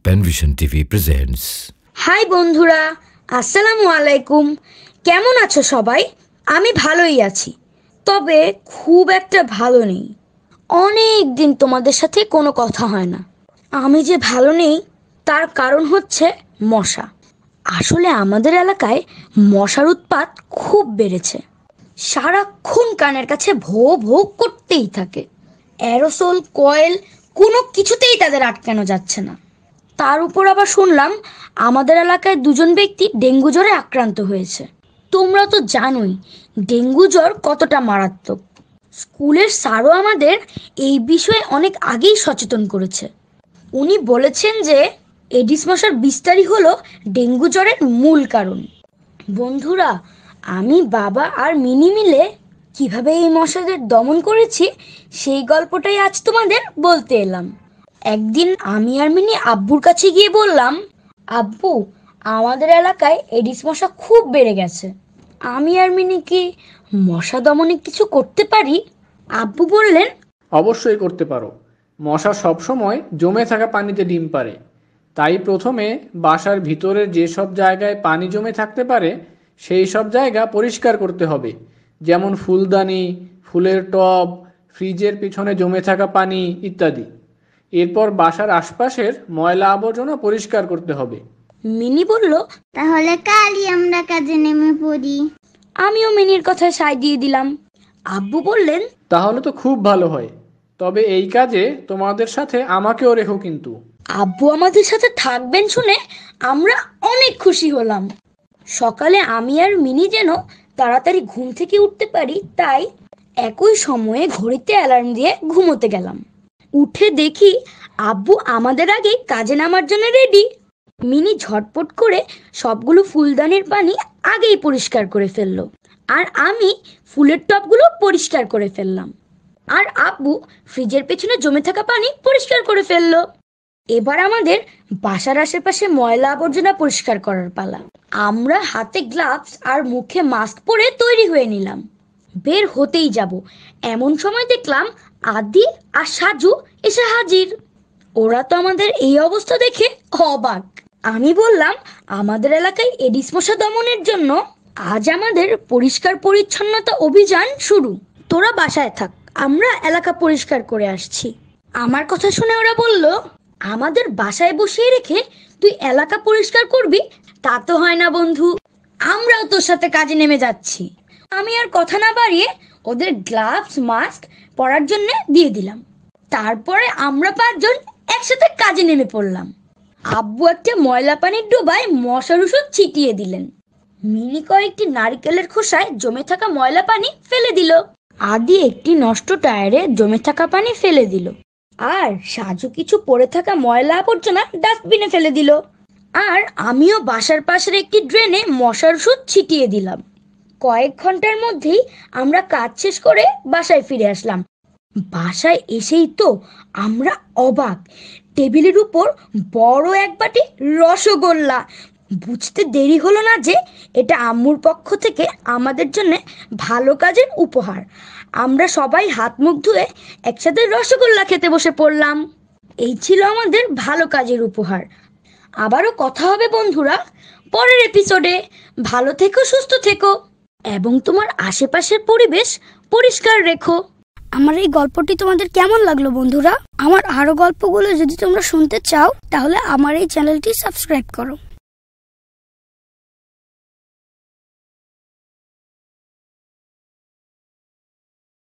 পেনভিশন TV presents. High বন্ধুরা, আসসালামু আলাইকুম। কেমন আছো সবাই? আমি ভালোই আছি, তবে খুব একটা ভালো নেই। অনেক দিন তোমাদের সাথে কোনো কথা হয় না। আমি যে ভালো নেই তার কারণ হচ্ছে মশা। আসলে আমাদের এলাকায় মশার উৎপাত খুব বেড়েছে। সারাক্ষণ কানের কাছে ভো ভো করতেই থাকে। অ্যারোসোল, কয়েল, কোনো কিছুতেই তাদের আটকানো যাচ্ছে না। তার উপর আবার শুনলাম আমাদের এলাকায় 2জন ব্যক্তি ডেঙ্গু জ্বরে আক্রান্ত হয়েছে। তোমরা তো জানোই ডেঙ্গু জ্বর কতটা মারাত্মক। স্কুলের স্যারও আমাদের এই বিষয়ে অনেক আগেই সচেতন করেছে। উনি বলেছেন যে এডিস মশার বিস্তারই হলো ডেঙ্গু জ্বরের মূল কারণ। বন্ধুরা, আমি, বাবা আর মিনি মিলে কিভাবে এই মশাদের দমন করেছি সেই গল্পটাই আজ তোমাদের বলতে এলাম। একদিন আমি আর মিনি আব্বুর কাছে গিয়ে বললাম, আব্বু, আমাদের এলাকায় এডিস মশা খুব বেড়ে গেছে। আমি আর মিনি কি মশা দমনে কিছু করতে পারি? আব্বু বললেন, অবশ্যই করতে পারো। মশা সবসময় জমে থাকা পানিতে ডিম পারে। তাই প্রথমে বাসার ভিতরের যেসব জায়গায় পানি জমে থাকতে পারে সেই সব জায়গা পরিষ্কার করতে হবে, যেমন ফুলদানি, ফুলের টব, ফ্রিজের পিছনে জমে থাকা পানি ইত্যাদি। এরপর বাসার আশপাশের ময়লা আবর্জনা পরিষ্কার করতে হবে। মিনি বলল, তাহলে কালই আমরা কাজে নেমে পড়ি। আমিও মিনির কথায় সায় দিয়ে দিলাম। আব্বু বললেন, তাহলে তো খুব ভালো হয়, তবে এই কাজে তোমাদের সাথে আমাকেও রেখো কিন্তু। আব্বু আমাদের সাথে থাকবেন শুনে আমরা অনেক খুশি হলাম। সকালে আমি আর মিনি যেন তাড়াতাড়ি ঘুম থেকে উঠতে পারি, তাই একই সময়ে ঘড়িতে অ্যালার্ম দিয়ে ঘুমোতে গেলাম। উঠে দেখি আব্বু আমাদের আগে কাজে নামার জন্য রেডি। মিনি ঝটপট করে সবগুলো ফুলদানির পানি আগেই পরিষ্কার করে ফেললো, আর আমি ফুলের টবগুলো পরিষ্কার করে ফেললাম, আর আব্বু ফ্রিজের পেছনে জমে থাকা পানি পরিষ্কার করে ফেললো। এবার আমাদের বাসার আশেপাশে ময়লা আবর্জনা পরিষ্কার করার পালা। আমরা হাতে গ্লাভস আর মুখে মাস্ক পরে তৈরি হয়ে নিলাম। বের হতেই যাব, এমন সময় দেখলাম আদি আর সাজু এসে হাজির। ওরা তো আমাদের এই অবস্থা দেখে অবাক। আমি বললাম, আমাদের এলাকায় এডিস মশা দমনের জন্য আজ আমাদের পরিষ্কার পরিচ্ছন্নতা অভিযান শুরু। তোরা বাসায় থাক, আমরা এলাকা পরিষ্কার করে আসছি। আমার কথা শুনে ওরা বলল, আমাদের বাসায় বসিয়ে রেখে তুই এলাকা পরিষ্কার করবি? তা তো হয় না বন্ধু, আমরাও তোর সাথে কাজে নেমে যাচ্ছি। আমি আর কথা না বাড়িয়ে ওদের গ্লাভস, মাস্ক পরার জন্য দিয়ে দিলাম। তারপরে আমরা 5জন একসাথে কাজে নেমে পড়লাম। আব্বু একটা ময়লা পানির ডোবায় মশার ওষুধ ছিটিয়ে দিলেন। মিনি কয়েকটি নারকেলের খোসায় জমে থাকা ময়লা পানি ফেলে দিল। আদি একটি নষ্ট টায়ারে জমে থাকা পানি ফেলে দিল, আর সাজু কিছু পড়ে থাকা ময়লা আবর্জনা ডাস্টবিনে ফেলে দিল। আর আমিও বাসার পাশের একটি ড্রেনে মশার ওষুধ ছিটিয়ে দিলাম। কয়েক ঘন্টার মধ্যেই আমরা কাজ শেষ করে বাসায় ফিরে আসলাম। বাসায় এসেই তো আমরা অবাক, টেবিলের উপর বড় এক বাটি রসগোল্লা। বুঝতে দেরি হলো না যে এটা আম্মুর পক্ষ থেকে আমাদের জন্য ভালো কাজের উপহার। আমরা সবাই হাত মুখ ধুয়ে একসাথে রসগোল্লা খেতে বসে পড়লাম। এই ছিল আমাদের ভালো কাজের উপহার। আবারও কথা হবে বন্ধুরা পরের এপিসোডে। ভালো থেকো, সুস্থ থেকো এবং তোমার আশেপাশের পরিবেশ পরিষ্কার রেখো। আমার এই গল্পটি তোমাদের কেমন লাগলো বন্ধুরা? আমার আরো গল্পগুলো যদি তোমরা শুনতে চাও তাহলে আমার এই চ্যানেলটি সাবস্ক্রাইব করো।